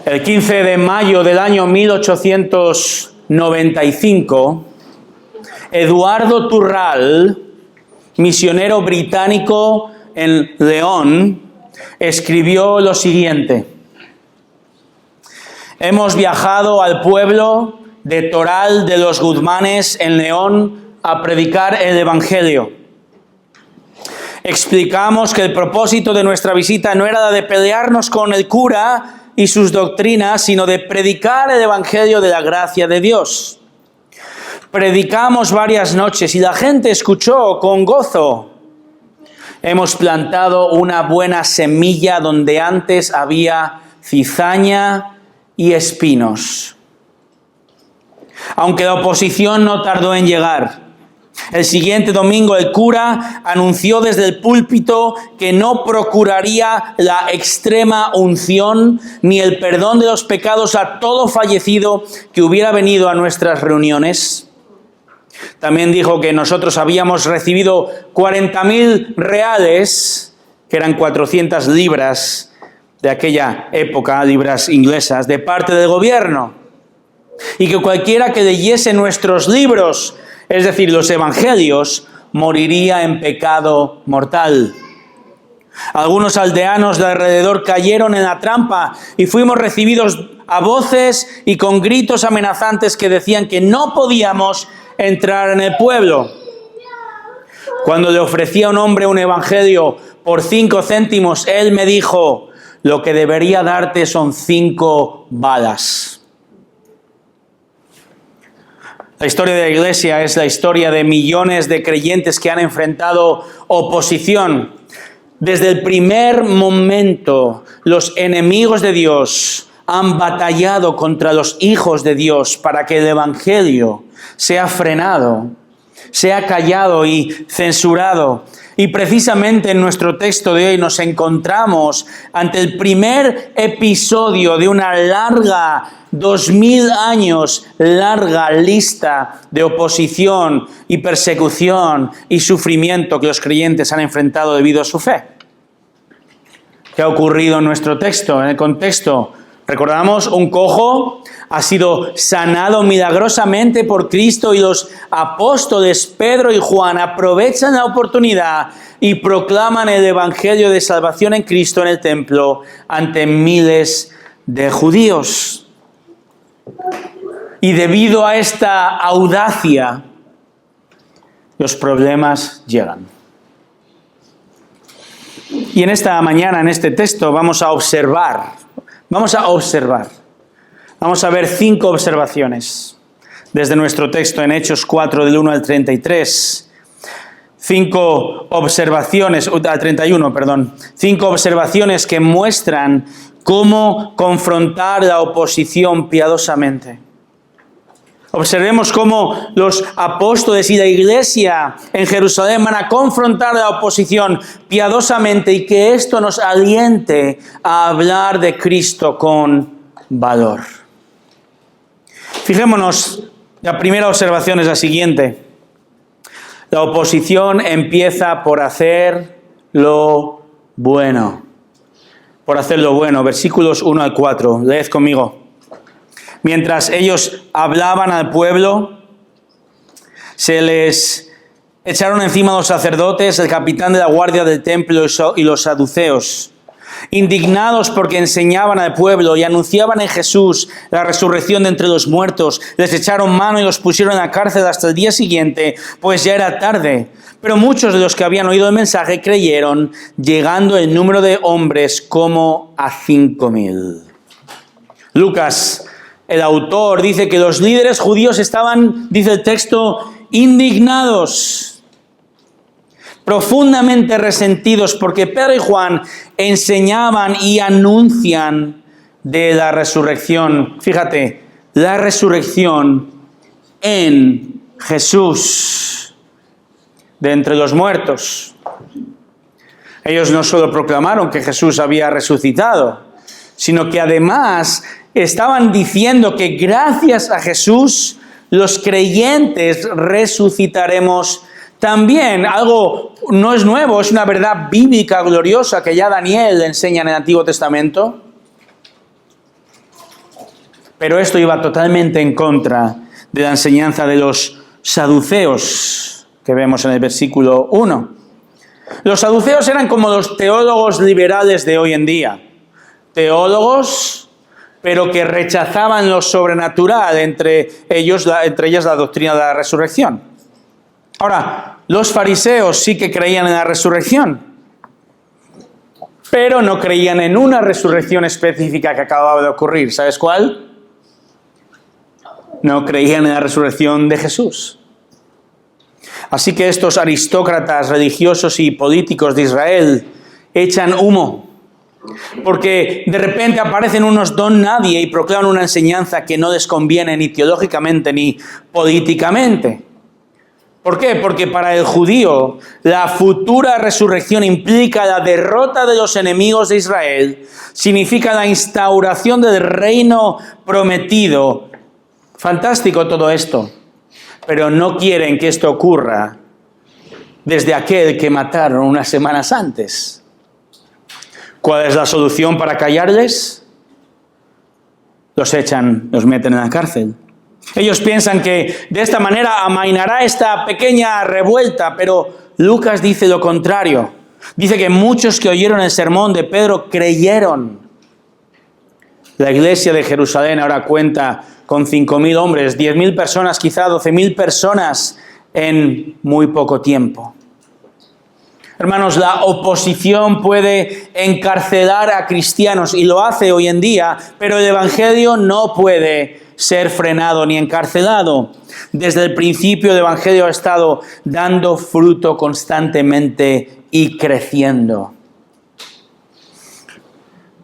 El 15 de mayo del año 1895, Eduardo Turral, misionero británico en León, escribió lo siguiente: hemos viajado al pueblo de Toral de los Guzmanes en León a predicar el Evangelio. Explicamos que el propósito de nuestra visita no era la de pelearnos con el cura y sus doctrinas, sino de predicar el Evangelio de la gracia de Dios. Predicamos varias noches y la gente escuchó con gozo. Hemos plantado una buena semilla donde antes había cizaña y espinos. Aunque la oposición no tardó en llegar, el siguiente domingo el cura anunció desde el púlpito que no procuraría la extrema unción ni el perdón de los pecados a todo fallecido que hubiera venido a nuestras reuniones. También dijo que nosotros habíamos recibido 40.000 reales, que eran 400 libras de aquella época, libras inglesas, de parte del gobierno. Y que cualquiera que leyese nuestros libros, es decir, los evangelios, moriría en pecado mortal. Algunos aldeanos de alrededor cayeron en la trampa y fuimos recibidos a voces y con gritos amenazantes que decían que no podíamos entrar en el pueblo. Cuando le ofrecí a un hombre un evangelio por 5 céntimos, él me dijo: lo que debería darte son 5 balas. La historia de la Iglesia es la historia de millones de creyentes que han enfrentado oposición. Desde el primer momento, los enemigos de Dios han batallado contra los hijos de Dios para que el Evangelio sea frenado, sea callado y censurado. Y precisamente en nuestro texto de hoy nos encontramos ante el primer episodio de una larga, 2000 años larga lista de oposición y persecución y sufrimiento que los creyentes han enfrentado debido a su fe. ¿Qué ha ocurrido en nuestro texto, en el contexto? Recordamos, un cojo ha sido sanado milagrosamente por Cristo y los apóstoles Pedro y Juan aprovechan la oportunidad y proclaman el evangelio de salvación en Cristo en el templo ante miles de judíos. Y debido a esta audacia, los problemas llegan. Y en esta mañana, en este texto, vamos a ver 5 observaciones desde nuestro texto en Hechos 4, del 1 al 33. 5 observaciones, al 31, perdón. 5 observaciones que muestran cómo confrontar la oposición piadosamente. Observemos cómo los apóstoles y la iglesia en Jerusalén van a confrontar la oposición piadosamente y que esto nos aliente a hablar de Cristo con valor. Fijémonos, la primera observación es la siguiente. La oposición empieza por hacer lo bueno. Por hacer lo bueno. Versículos 1 al 4. Leed conmigo. Mientras ellos hablaban al pueblo, se les echaron encima los sacerdotes, el capitán de la guardia del templo y los saduceos. Indignados porque enseñaban al pueblo y anunciaban en Jesús la resurrección de entre los muertos, les echaron mano y los pusieron en la cárcel hasta el día siguiente, pues ya era tarde. Pero muchos de los que habían oído el mensaje creyeron, llegando el número de hombres como a 5.000. Lucas, el autor, dice que los líderes judíos estaban, dice el texto, indignados, profundamente resentidos, porque Pedro y Juan enseñaban y anuncian de la resurrección. Fíjate, la resurrección en Jesús de entre los muertos. Ellos no solo proclamaron que Jesús había resucitado, sino que además estaban diciendo que gracias a Jesús los creyentes resucitaremos también. Algo no es nuevo, es una verdad bíblica gloriosa que ya Daniel enseña en el Antiguo Testamento. Pero esto iba totalmente en contra de la enseñanza de los saduceos, que vemos en el versículo 1. Los saduceos eran como los teólogos liberales de hoy en día. Teólogos, pero que rechazaban lo sobrenatural, entre ellas la doctrina de la resurrección. Ahora, los fariseos sí que creían en la resurrección, pero no creían en una resurrección específica que acababa de ocurrir. ¿Sabes cuál? No creían en la resurrección de Jesús. Así que estos aristócratas religiosos y políticos de Israel echan humo, porque de repente aparecen unos don nadie y proclaman una enseñanza que no les conviene ni teológicamente ni políticamente. ¿Por qué? Porque para el judío la futura resurrección implica la derrota de los enemigos de Israel, significa la instauración del reino prometido. Fantástico todo esto, pero no quieren que esto ocurra desde aquel que mataron unas semanas antes. ¿Cuál es la solución para callarles? Los echan, los meten en la cárcel. Ellos piensan que de esta manera amainará esta pequeña revuelta, pero Lucas dice lo contrario. Dice que muchos que oyeron el sermón de Pedro creyeron. La iglesia de Jerusalén ahora cuenta con 5.000 hombres, 10.000 personas, quizá 12.000 personas en muy poco tiempo. Hermanos, la oposición puede encarcelar a cristianos y lo hace hoy en día, pero el evangelio no puede ser frenado ni encarcelado. Desde el principio el evangelio ha estado dando fruto constantemente y creciendo.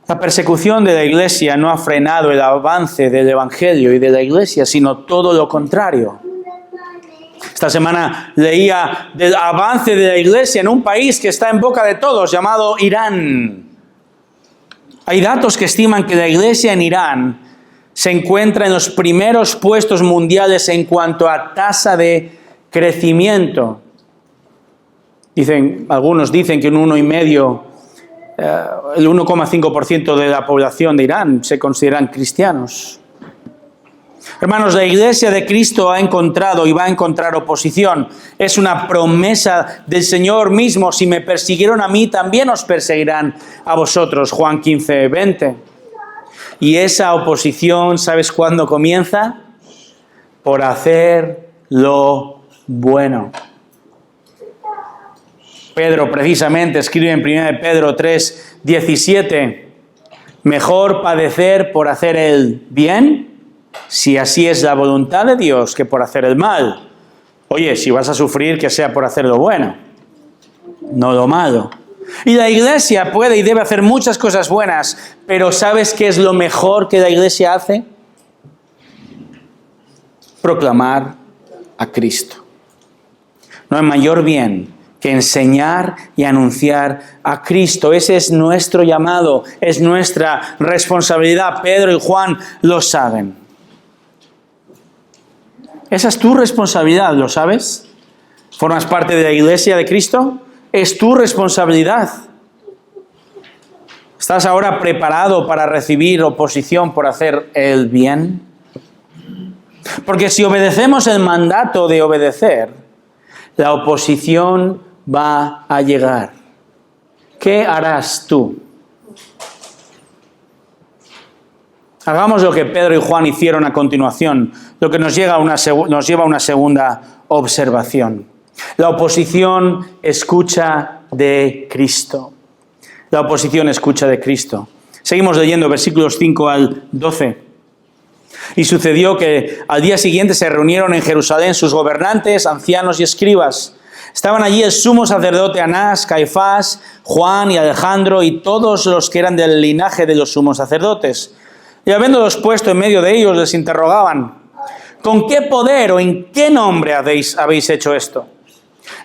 La persecución de la iglesia no ha frenado el avance del evangelio y de la iglesia, sino todo lo contrario. Esta semana leía del avance de la iglesia en un país que está en boca de todos, llamado Irán. Hay datos que estiman que la iglesia en Irán se encuentra en los primeros puestos mundiales en cuanto a tasa de crecimiento. Algunos dicen que un 1,5%, el 1,5% de la población de Irán se consideran cristianos. Hermanos, la iglesia de Cristo ha encontrado y va a encontrar oposición. Es una promesa del Señor mismo. Si me persiguieron a mí, también os perseguirán a vosotros. Juan 15:20. Y esa oposición, ¿sabes cuándo comienza? Por hacer lo bueno. Pedro precisamente escribe en 1 Pedro 3:17, mejor padecer por hacer el bien, si así es la voluntad de Dios, que por hacer el mal. Oye, si vas a sufrir, que sea por hacer lo bueno, no lo malo. Y la iglesia puede y debe hacer muchas cosas buenas, pero ¿sabes qué es lo mejor que la iglesia hace? Proclamar a Cristo. No hay mayor bien que enseñar y anunciar a Cristo. Ese es nuestro llamado, es nuestra responsabilidad. Pedro y Juan lo saben. Esa es tu responsabilidad, ¿lo sabes? ¿Formas parte de la iglesia de Cristo? Es tu responsabilidad. ¿Estás ahora preparado para recibir oposición por hacer el bien? Porque si obedecemos el mandato de obedecer, la oposición va a llegar. ¿Qué harás tú? Hagamos lo que Pedro y Juan hicieron a continuación, lo que nos lleva a una segunda observación. La oposición escucha de Cristo. La oposición escucha de Cristo. Seguimos leyendo versículos 5 al 12. Y sucedió que al día siguiente se reunieron en Jerusalén sus gobernantes, ancianos y escribas. Estaban allí el sumo sacerdote Anás, Caifás, Juan y Alejandro y todos los que eran del linaje de los sumos sacerdotes. Y habiéndolos puesto en medio de ellos, les interrogaban: ¿con qué poder o en qué nombre habéis hecho esto?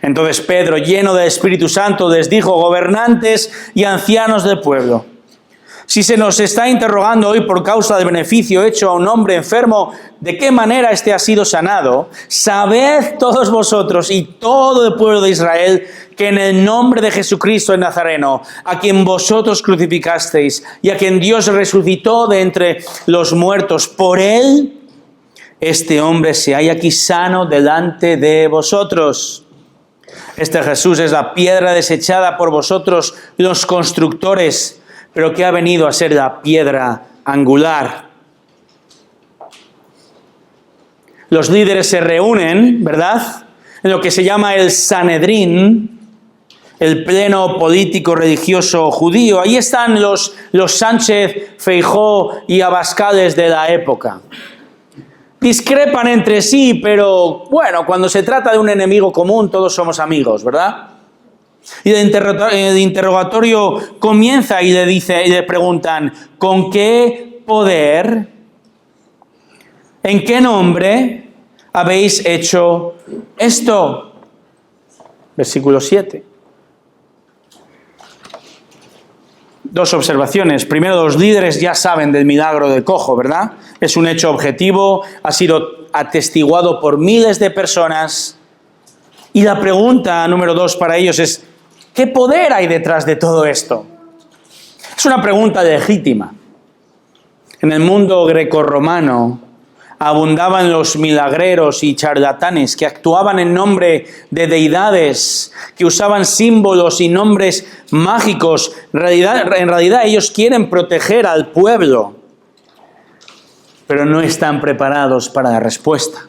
Entonces Pedro, lleno del Espíritu Santo, les dijo: gobernantes y ancianos del pueblo, Si se nos está interrogando hoy por causa del beneficio hecho a un hombre enfermo, ¿de qué manera éste ha sido sanado? Sabed todos vosotros y todo el pueblo de Israel que en el nombre de Jesucristo el Nazareno, a quien vosotros crucificasteis y a quien Dios resucitó de entre los muertos, por él, este hombre se halla aquí sano delante de vosotros. Este Jesús es la piedra desechada por vosotros, los constructores, pero que ha venido a ser la piedra angular. Los líderes se reúnen, ¿verdad?, en lo que se llama el Sanedrín, el pleno político religioso judío. Ahí están los Sánchez, Feijóo y Abascales de la época. Discrepan entre sí, pero bueno, cuando se trata de un enemigo común, todos somos amigos, ¿verdad? Y el interrogatorio comienza y le preguntan, ¿con qué poder, en qué nombre habéis hecho esto? Versículo 7. Dos observaciones. Primero, los líderes ya saben del milagro del cojo, ¿verdad? Es un hecho objetivo, ha sido atestiguado por miles de personas. Y la pregunta número 2 para ellos es, ¿qué poder hay detrás de todo esto? Es una pregunta legítima. En el mundo grecorromano abundaban los milagreros y charlatanes que actuaban en nombre de deidades, que usaban símbolos y nombres mágicos. En realidad ellos quieren proteger al pueblo, pero no están preparados para la respuesta.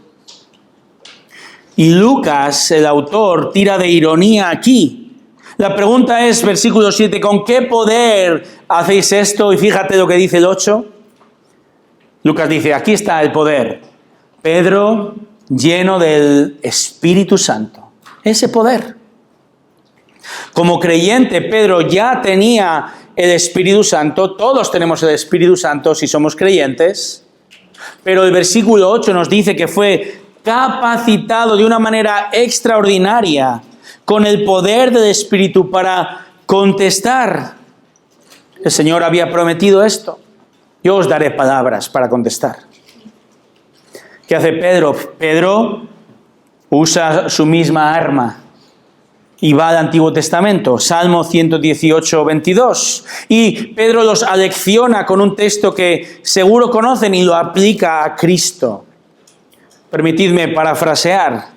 Y Lucas, el autor, tira de ironía aquí. La pregunta es, versículo 7, ¿con qué poder hacéis esto? Y fíjate lo que dice el 8. Lucas dice, aquí está el poder. Pedro, lleno del Espíritu Santo. Ese poder. Como creyente, Pedro ya tenía el Espíritu Santo. Todos tenemos el Espíritu Santo si somos creyentes. Pero el versículo 8 nos dice que fue capacitado de una manera extraordinaria con el poder del Espíritu para contestar. El Señor había prometido esto. Yo os daré palabras para contestar. ¿Qué hace Pedro? Pedro usa su misma arma y va al Antiguo Testamento, Salmo 118, 22. Y Pedro los alecciona con un texto que seguro conocen y lo aplica a Cristo. Permitidme parafrasear.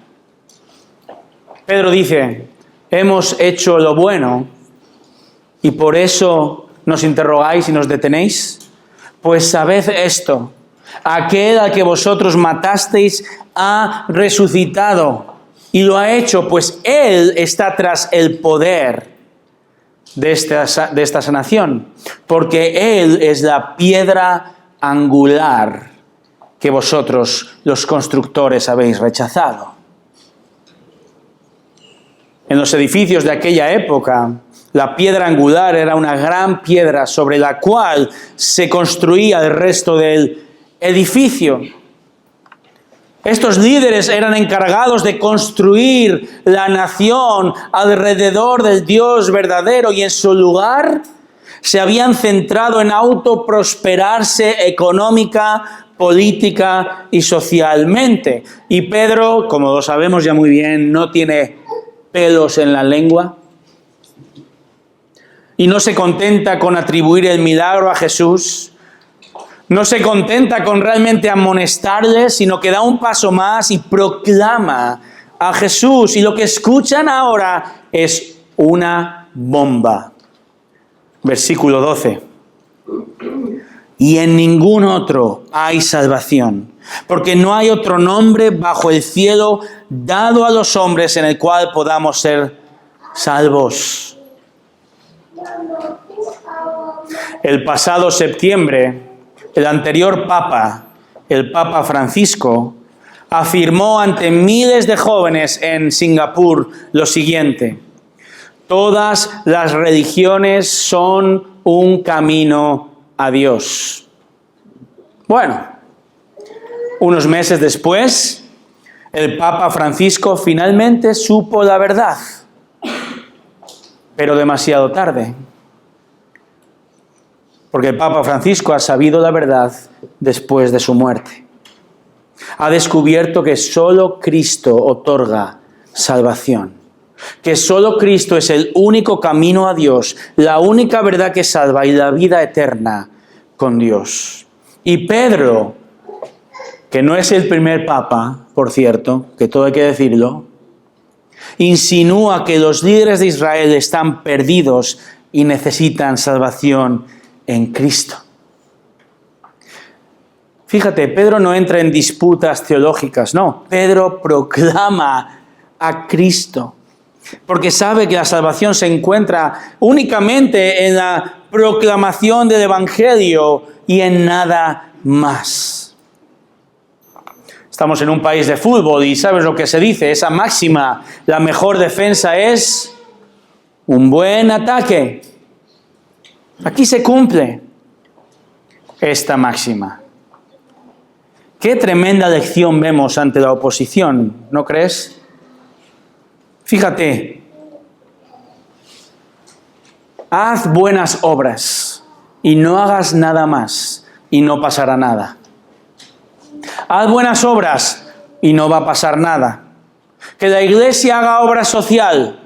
Pedro dice, hemos hecho lo bueno y por eso nos interrogáis y nos detenéis. Pues sabed esto, aquel al que vosotros matasteis ha resucitado y lo ha hecho, pues Él está tras el poder de esta sanación, porque Él es la piedra angular que vosotros, los constructores, habéis rechazado. En los edificios de aquella época, la piedra angular era una gran piedra sobre la cual se construía el resto del edificio. Estos líderes eran encargados de construir la nación alrededor del Dios verdadero y en su lugar se habían centrado en autoprosperarse económica, política y socialmente. Y Pedro, como lo sabemos ya muy bien, no tiene pelos en la lengua. Y no se contenta con atribuir el milagro a Jesús, no se contenta con realmente amonestarles, sino que da un paso más y proclama a Jesús. Y lo que escuchan ahora es una bomba. Versículo 12. Y en ningún otro hay salvación, porque no hay otro nombre bajo el cielo dado a los hombres en el cual podamos ser salvos. El pasado septiembre, el anterior Papa, el Papa Francisco, afirmó ante miles de jóvenes en Singapur lo siguiente: todas las religiones son un camino a Dios. Bueno, unos meses después, el Papa Francisco finalmente supo la verdad, pero demasiado tarde. Porque el Papa Francisco ha sabido la verdad después de su muerte. Ha descubierto que solo Cristo otorga salvación. Que solo Cristo es el único camino a Dios, la única verdad que salva y la vida eterna con Dios. Y Pedro, que no es el primer papa, por cierto, que todo hay que decirlo, insinúa que los líderes de Israel están perdidos y necesitan salvación en Cristo. Fíjate, Pedro no entra en disputas teológicas, no. Pedro proclama a Cristo, porque sabe que la salvación se encuentra únicamente en la proclamación del Evangelio y en nada más. Estamos en un país de fútbol y ¿sabes lo que se dice? Esa máxima, la mejor defensa es un buen ataque. Aquí se cumple esta máxima. Qué tremenda lección vemos ante la oposición, ¿no crees? Fíjate, haz buenas obras y no hagas nada más y no pasará nada. Haz buenas obras y no va a pasar nada. Que la iglesia haga obra social,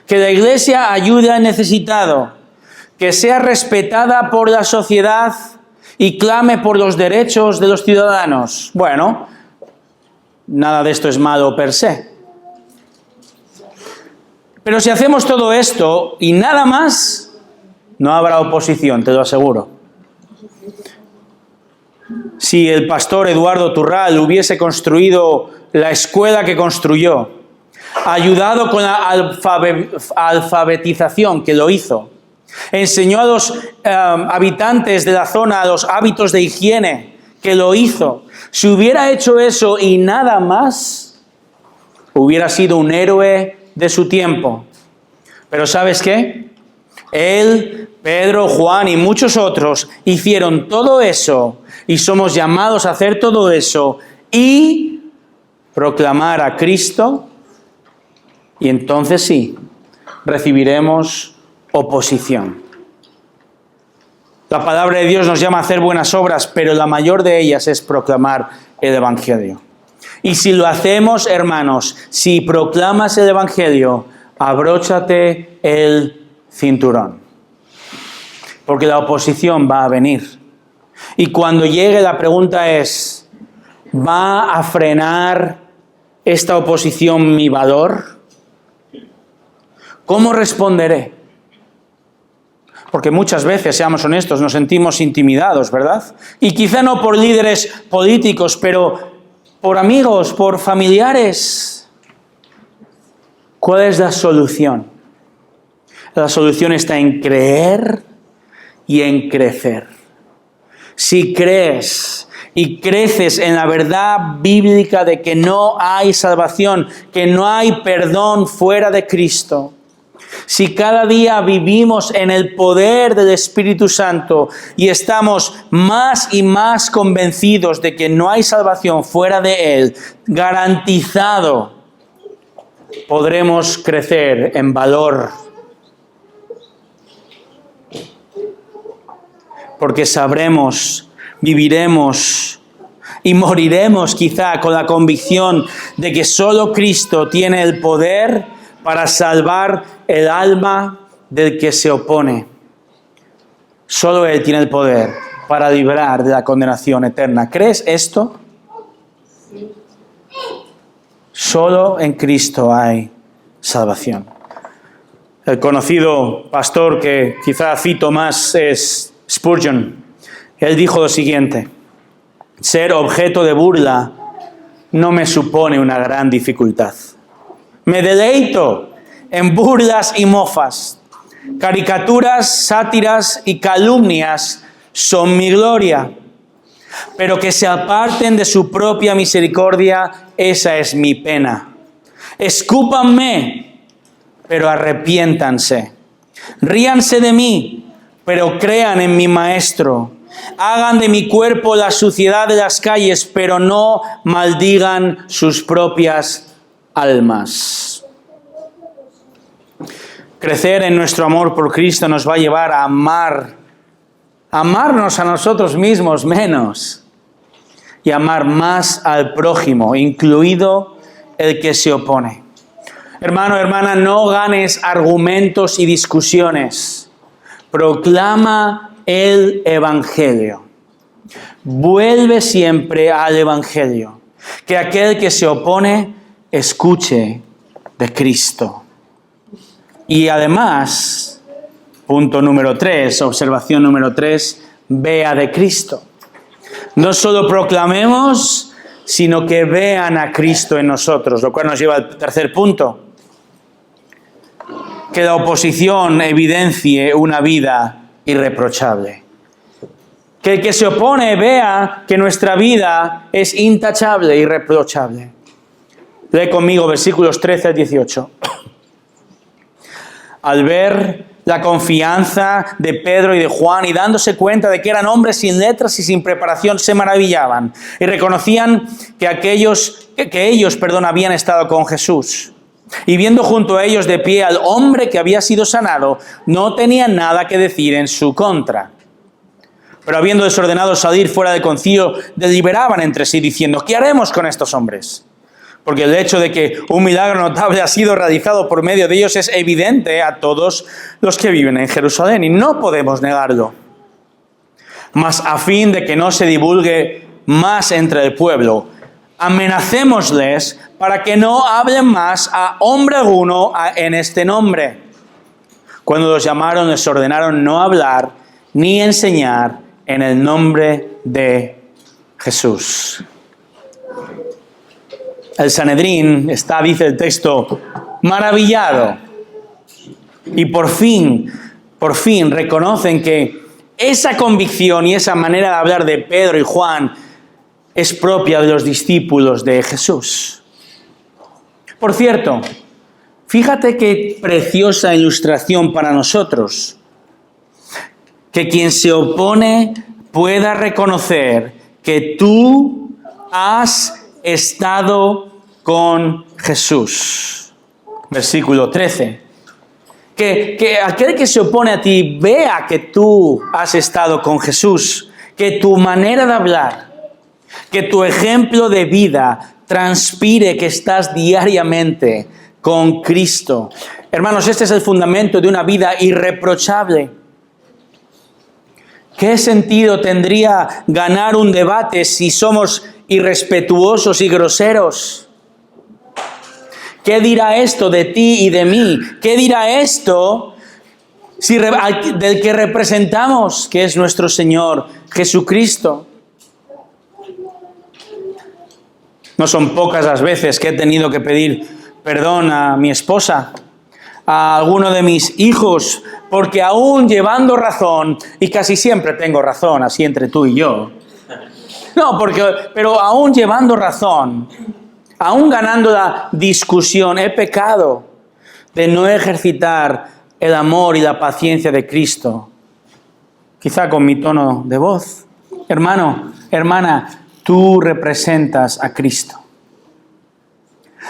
que la iglesia ayude al necesitado, que sea respetada por la sociedad y clame por los derechos de los ciudadanos. Bueno, nada de esto es malo per se. Pero si hacemos todo esto y nada más, no habrá oposición, te lo aseguro. Si el pastor Eduardo Turral hubiese construido la escuela que construyó, ayudado con la alfabetización que lo hizo, enseñó a los habitantes de la zona los hábitos de higiene que lo hizo, si hubiera hecho eso y nada más, hubiera sido un héroe de su tiempo. Pero ¿sabes qué? Él, Pedro, Juan y muchos otros hicieron todo eso y somos llamados a hacer todo eso y proclamar a Cristo, y entonces sí, recibiremos oposición. La palabra de Dios nos llama a hacer buenas obras, pero la mayor de ellas es proclamar el Evangelio. Y si lo hacemos, hermanos, si proclamas el Evangelio, abróchate el cinturón. Porque la oposición va a venir. Y cuando llegue, la pregunta es, ¿va a frenar esta oposición mi valor? ¿Cómo responderé? Porque muchas veces, seamos honestos, nos sentimos intimidados, ¿verdad? Y quizá no por líderes políticos, pero por amigos, por familiares. ¿Cuál es la solución? La solución está en creer y en crecer. Si crees y creces en la verdad bíblica de que no hay salvación, que no hay perdón fuera de Cristo, si cada día vivimos en el poder del Espíritu Santo y estamos más y más convencidos de que no hay salvación fuera de Él, garantizado, podremos crecer en valor. Porque sabremos, viviremos y moriremos quizá con la convicción de que solo Cristo tiene el poder para salvar el alma del que se opone. Solo Él tiene el poder para librar de la condenación eterna. ¿Crees esto? Solo en Cristo hay salvación. El conocido pastor que quizá cito más es Spurgeon. Él dijo lo siguiente: ser objeto de burla no me supone una gran dificultad. Me deleito en burlas y mofas. Caricaturas, sátiras y calumnias son mi gloria. Pero que se aparten de su propia misericordia, esa es mi pena. Escúpanme, pero arrepiéntanse. Ríanse de mí, pero crean en mi Maestro. Hagan de mi cuerpo la suciedad de las calles, pero no maldigan sus propias almas. Crecer en nuestro amor por Cristo nos va a llevar a amar amarnos a nosotros mismos menos y amar más al prójimo, incluido el que se opone. Hermano, hermana, no ganes argumentos y discusiones. Proclama el Evangelio. Vuelve siempre al Evangelio. Que aquel que se opone escuche de Cristo. Y además, punto número 3, observación número 3, vea de Cristo. No solo proclamemos, sino que vean a Cristo en nosotros, lo cual nos lleva al tercer punto. Que la oposición evidencie una vida irreprochable. Que el que se opone vea que nuestra vida es intachable, irreprochable. Lee conmigo versículos 13 al 18. Al ver la confianza de Pedro y de Juan y dándose cuenta de que eran hombres sin letras y sin preparación, se maravillaban y reconocían que ellos habían estado con Jesús. Y viendo junto a ellos de pie al hombre que había sido sanado, no tenían nada que decir en su contra. Pero habiendo desordenado salir fuera del concilio, deliberaban entre sí diciendo: ¿qué haremos con estos hombres? Porque el hecho de que un milagro notable ha sido realizado por medio de ellos es evidente a todos los que viven en Jerusalén y no podemos negarlo. Mas a fin de que no se divulgue más entre el pueblo, amenacémosles para que no hablen más a hombre alguno en este nombre. Cuando los llamaron, les ordenaron no hablar ni enseñar en el nombre de Jesús. El Sanedrín está, dice el texto, maravillado. Y por fin reconocen que esa convicción y esa manera de hablar de Pedro y Juan es propia de los discípulos de Jesús. Por cierto, fíjate qué preciosa ilustración para nosotros. Que quien se opone pueda reconocer que tú has estado con Jesús. Versículo 13. Que aquel que se opone a ti vea que tú has estado con Jesús. Que tu manera de hablar, que tu ejemplo de vida transpire que estás diariamente con Cristo. Hermanos, este es el fundamento de una vida irreprochable. ¿Qué sentido tendría ganar un debate si somos irrespetuosos y groseros? ¿Qué dirá esto de ti y de mí? ¿Qué dirá esto del que representamos, que es nuestro Señor Jesucristo? No son pocas las veces que he tenido que pedir perdón a mi esposa, a alguno de mis hijos, porque aún llevando razón, y casi siempre tengo razón, así entre tú y yo, pero aún llevando razón, aún ganando la discusión, he pecado de no ejercitar el amor y la paciencia de Cristo, quizá con mi tono de voz. Hermano, hermana, tú representas a Cristo.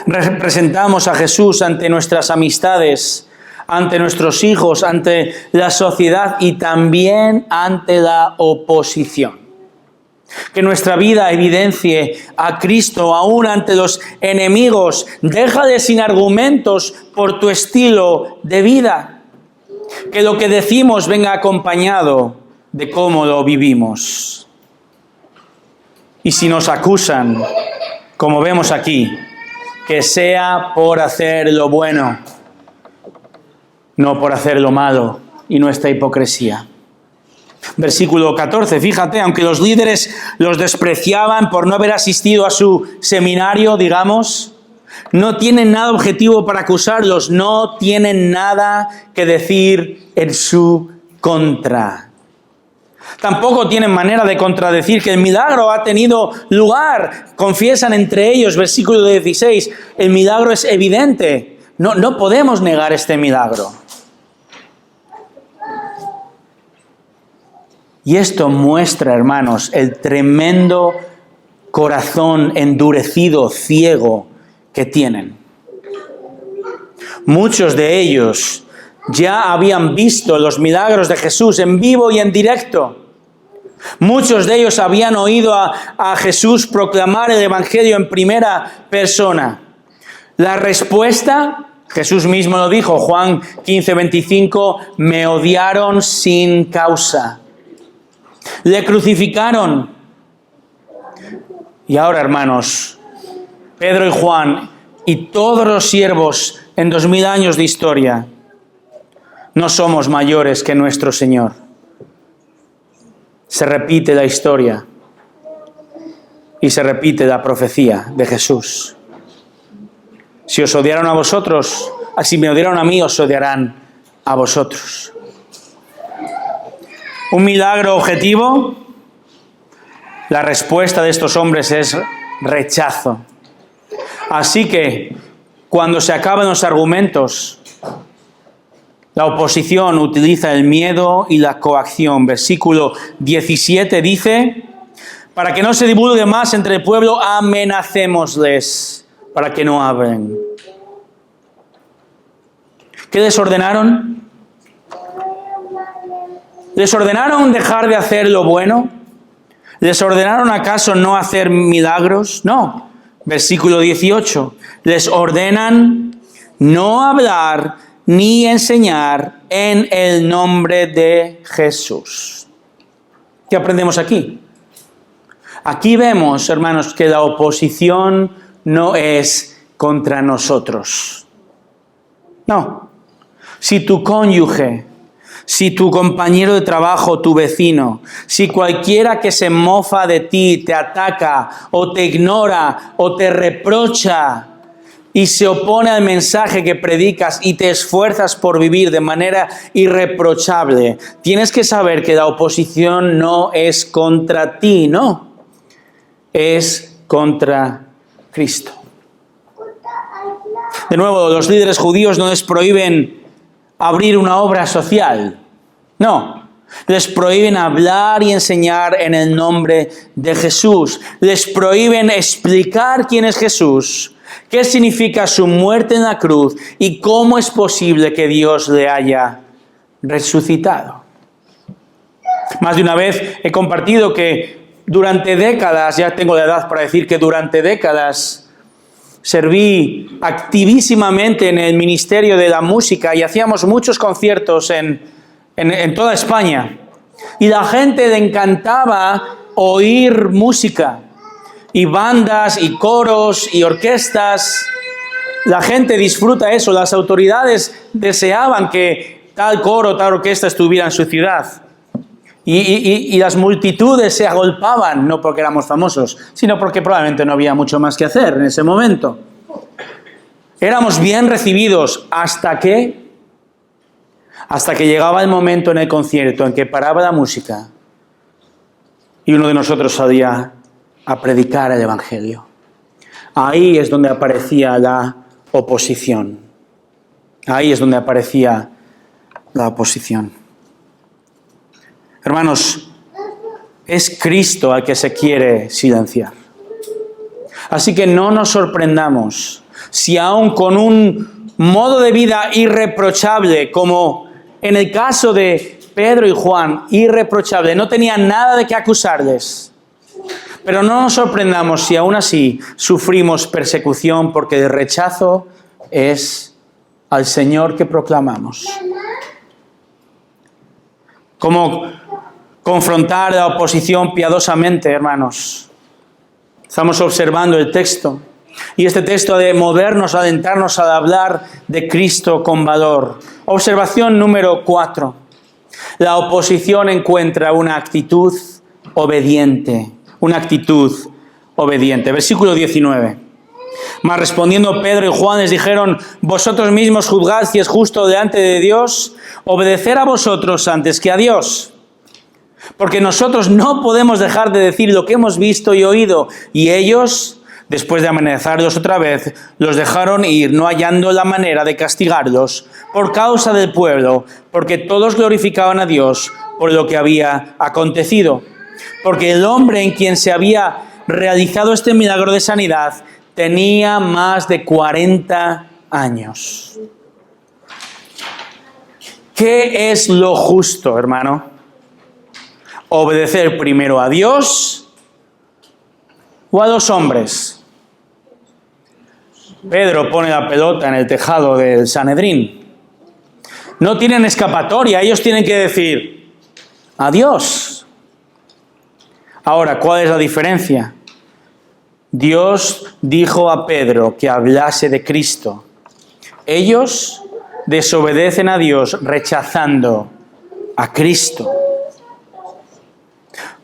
Representamos a Jesús ante nuestras amistades, ante nuestros hijos, ante la sociedad y también ante la oposición. Que nuestra vida evidencie a Cristo aún ante los enemigos. Déjale sin argumentos por tu estilo de vida. Que lo que decimos venga acompañado de cómo lo vivimos. Y si nos acusan, como vemos aquí, que sea por hacer lo bueno, no por hacer lo malo y nuestra hipocresía. Versículo 14, fíjate, aunque los líderes los despreciaban por no haber asistido a su seminario, digamos, no tienen nada objetivo para acusarlos, no tienen nada que decir en su contra. Tampoco tienen manera de contradecir que el milagro ha tenido lugar. Confiesan entre ellos, versículo 16, el milagro es evidente. No podemos negar este milagro. Y esto muestra, hermanos, el tremendo corazón endurecido, ciego que tienen. Muchos de ellos ya habían visto los milagros de Jesús en vivo y en directo. Muchos de ellos habían oído a Jesús proclamar el Evangelio en primera persona. La respuesta, Jesús mismo lo dijo, Juan 15:25, me odiaron sin causa. Le crucificaron. Y ahora, hermanos, Pedro y Juan y todos los siervos en 2000 años de historia, no somos mayores que nuestro Señor. Se repite la historia y se repite la profecía de Jesús. Si os odiaron a vosotros, así me odiaron a mí, os odiarán a vosotros. Un milagro objetivo. La respuesta de estos hombres es rechazo. Así que, cuando se acaban los argumentos, la oposición utiliza el miedo y la coacción. Versículo 17 dice, para que no se divulgue más entre el pueblo, amenacémosles para que no hablen. ¿Qué les ordenaron? ¿Les ordenaron dejar de hacer lo bueno? ¿Les ordenaron acaso no hacer milagros? No. Versículo 18. Les ordenan no hablar ni enseñar en el nombre de Jesús. ¿Qué aprendemos aquí? Aquí vemos, hermanos, que la oposición no es contra nosotros. No. Si tu cónyuge, si tu compañero de trabajo, tu vecino, si cualquiera que se mofa de ti te ataca o te ignora o te reprocha y se opone al mensaje que predicas y te esfuerzas por vivir de manera irreprochable, tienes que saber que la oposición no es contra ti, no. Es contra Cristo. De nuevo, los líderes judíos no les prohíben abrir una obra social. No, les prohíben hablar y enseñar en el nombre de Jesús. Les prohíben explicar quién es Jesús, qué significa su muerte en la cruz y cómo es posible que Dios le haya resucitado. Más de una vez he compartido que durante décadas, ya tengo la edad para decir que durante décadas, serví activísimamente en el ministerio de la música y hacíamos muchos conciertos en toda España. Y la gente le encantaba oír música, y bandas, y coros, y orquestas. La gente disfruta eso. Las autoridades deseaban que tal coro, tal orquesta estuviera en su ciudad. Y las multitudes se agolpaban, no porque éramos famosos, sino porque probablemente no había mucho más que hacer en ese momento. Éramos bien recibidos hasta que llegaba el momento en el concierto en que paraba la música y uno de nosotros salía a predicar el Evangelio. Ahí es donde aparecía la oposición. Ahí es donde aparecía la oposición. Hermanos, es Cristo al que se quiere silenciar. Así que no nos sorprendamos si aún con un modo de vida irreprochable, como en el caso de Pedro y Juan, irreprochable, no tenían nada de qué acusarles. Pero no nos sorprendamos si aún así sufrimos persecución, porque el rechazo es al Señor que proclamamos. ¿Cómo confrontar la oposición piadosamente, hermanos? Estamos observando el texto. Y este texto ha de movernos, alentarnos a hablar de Cristo con valor. Observación número 4. La oposición encuentra una actitud obediente. Una actitud obediente. Versículo 19. Mas respondiendo Pedro y Juan les dijeron: vosotros mismos juzgad si es justo delante de Dios obedecer a vosotros antes que a Dios. Porque nosotros no podemos dejar de decir lo que hemos visto y oído. Y ellos, después de amenazarlos otra vez, los dejaron ir, no hallando la manera de castigarlos por causa del pueblo, porque todos glorificaban a Dios por lo que había acontecido. Porque el hombre en quien se había realizado este milagro de sanidad tenía más de 40 años. ¿Qué es lo justo, hermano? ¿Obedecer primero a Dios o a los hombres? Pedro pone la pelota en el tejado del Sanedrín. No tienen escapatoria, ellos tienen que decir a Dios. Ahora, ¿cuál es la diferencia? Dios dijo a Pedro que hablase de Cristo. Ellos desobedecen a Dios rechazando a Cristo.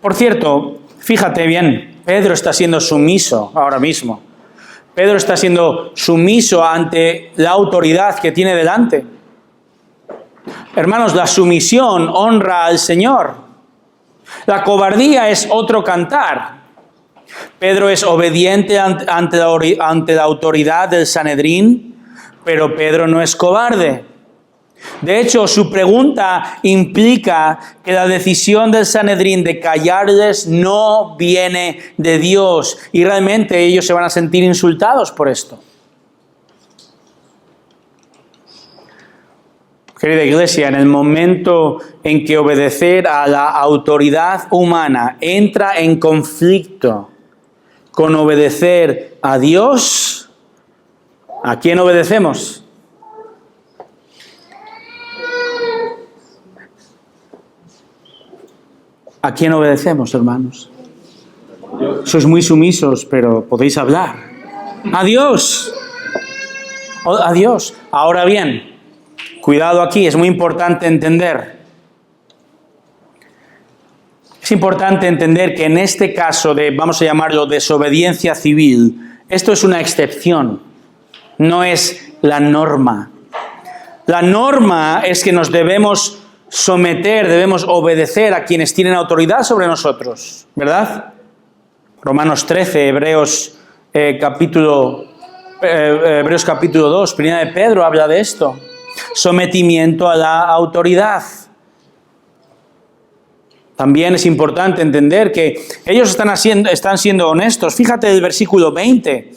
Por cierto, fíjate bien, Pedro está siendo sumiso ahora mismo. Pedro está siendo sumiso ante la autoridad que tiene delante. Hermanos, la sumisión honra al Señor. La cobardía es otro cantar. Pedro es obediente ante la autoridad del Sanedrín, pero Pedro no es cobarde. De hecho, su pregunta implica que la decisión del Sanedrín de callarles no viene de Dios y realmente ellos se van a sentir insultados por esto. Querida iglesia, en el momento en que obedecer a la autoridad humana entra en conflicto con obedecer a Dios, ¿a quién obedecemos? ¿A quién obedecemos, hermanos? Sois muy sumisos, pero podéis hablar. ¡A Dios! ¡A Dios! Ahora bien, cuidado aquí, es muy importante entender. Es importante entender que en este caso de, vamos a llamarlo, desobediencia civil, esto es una excepción, no es la norma. La norma es que nos debemos someter, debemos obedecer a quienes tienen autoridad sobre nosotros, ¿verdad? Romanos 13, Hebreos capítulo 2, Primera de Pedro habla de esto. Sometimiento a la autoridad. También es importante entender que ellos están siendo honestos. Fíjate el versículo 20.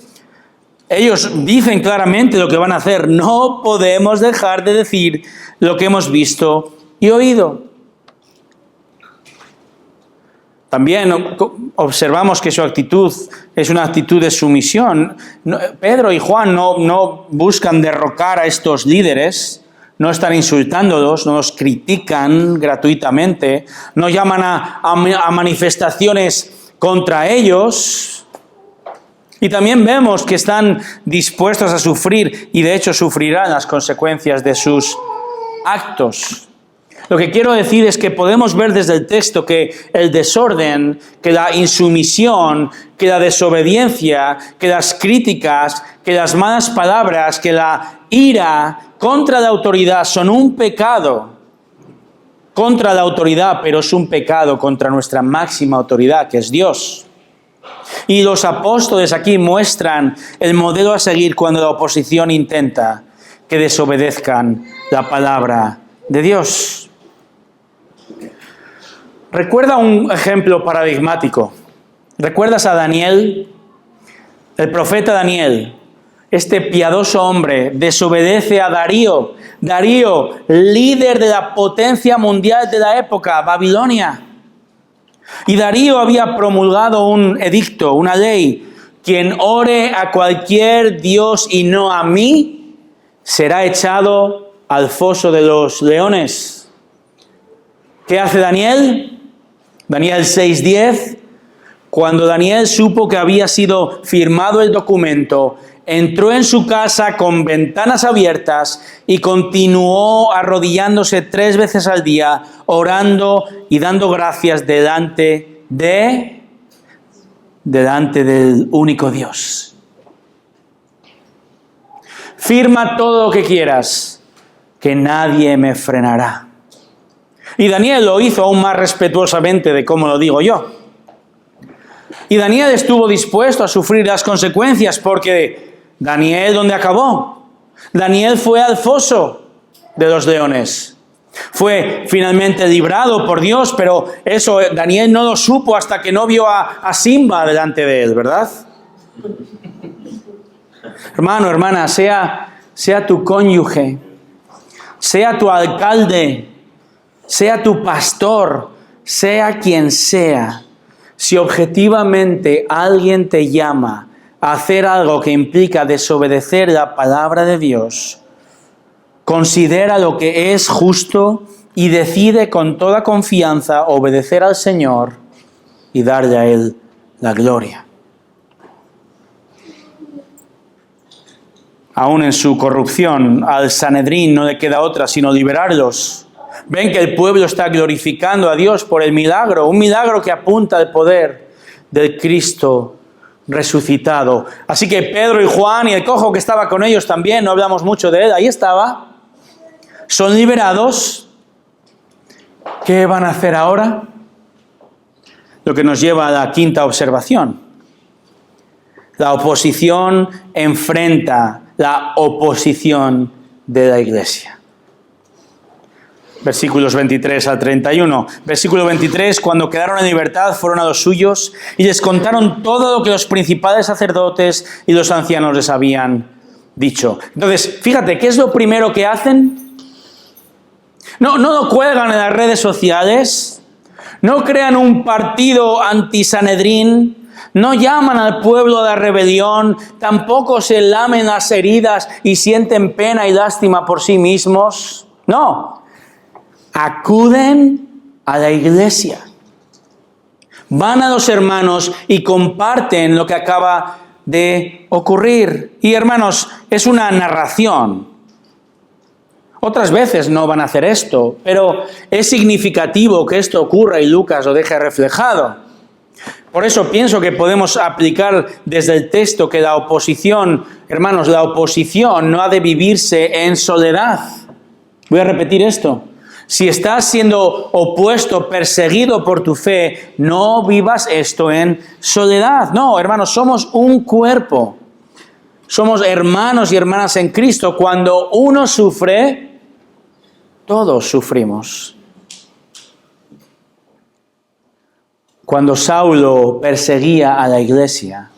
Ellos dicen claramente lo que van a hacer. No podemos dejar de decir lo que hemos visto y oído. También observamos que su actitud es una actitud de sumisión. Pedro y Juan no buscan derrocar a estos líderes, no están insultándolos, no los critican gratuitamente, no llaman a manifestaciones contra ellos. Y también vemos que están dispuestos a sufrir y de hecho sufrirán las consecuencias de sus actos. Lo que quiero decir es que podemos ver desde el texto que el desorden, que la insumisión, que la desobediencia, que las críticas, que las malas palabras, que la ira contra la autoridad son un pecado contra la autoridad, pero es un pecado contra nuestra máxima autoridad, que es Dios. Y los apóstoles aquí muestran el modelo a seguir cuando la oposición intenta que desobedezcan la palabra de Dios. Recuerda un ejemplo paradigmático. ¿Recuerdas a Daniel? El profeta Daniel, este piadoso hombre, desobedece a Darío. Darío, líder de la potencia mundial de la época, Babilonia. Y Darío había promulgado un edicto, una ley. Quien ore a cualquier dios y no a mí, será echado al foso de los leones. ¿Qué hace Daniel? Daniel 6:10, cuando Daniel supo que había sido firmado el documento, entró en su casa con ventanas abiertas y continuó arrodillándose 3 veces al día, orando y dando gracias delante del único Dios. Firma todo lo que quieras, que nadie me frenará. Y Daniel lo hizo aún más respetuosamente de cómo lo digo yo. Y Daniel estuvo dispuesto a sufrir las consecuencias porque Daniel, ¿dónde acabó? Daniel fue al foso de los leones. Fue finalmente librado por Dios, pero eso Daniel no lo supo hasta que no vio a Simba delante de él, ¿verdad? Hermano, hermana, sea tu cónyuge, sea tu alcalde, sea tu pastor, sea quien sea, si objetivamente alguien te llama a hacer algo que implica desobedecer la palabra de Dios, considera lo que es justo y decide con toda confianza obedecer al Señor y darle a Él la gloria. Aún en su corrupción, al Sanedrín no le queda otra sino liberarlos. Ven que el pueblo está glorificando a Dios por el milagro, un milagro que apunta al poder del Cristo resucitado. Así que Pedro y Juan y el cojo que estaba con ellos también, no hablamos mucho de él, ahí estaba. Son liberados. ¿Qué van a hacer ahora? Lo que nos lleva a la quinta observación. La oposición enfrenta la oposición de la iglesia. Versículos 23 al 31. Versículo 23, cuando quedaron en libertad, fueron a los suyos y les contaron todo lo que los principales sacerdotes y los ancianos les habían dicho. Entonces, fíjate, ¿qué es lo primero que hacen? No lo cuelgan en las redes sociales, no crean un partido anti-Sanedrín, no llaman al pueblo a la rebelión, tampoco se lamen las heridas y sienten pena y lástima por sí mismos. No, acuden a la iglesia. Van a los hermanos y comparten lo que acaba de ocurrir. Y hermanos, es una narración. Otras veces no van a hacer esto, pero es significativo que esto ocurra y Lucas lo deje reflejado. Por eso pienso que podemos aplicar desde el texto que la oposición, hermanos, la oposición no ha de vivirse en soledad. Voy a repetir esto. Si estás siendo opuesto, perseguido por tu fe, no vivas esto en soledad. No, hermanos, somos un cuerpo. Somos hermanos y hermanas en Cristo. Cuando uno sufre, todos sufrimos. Cuando Saulo perseguía a la iglesia,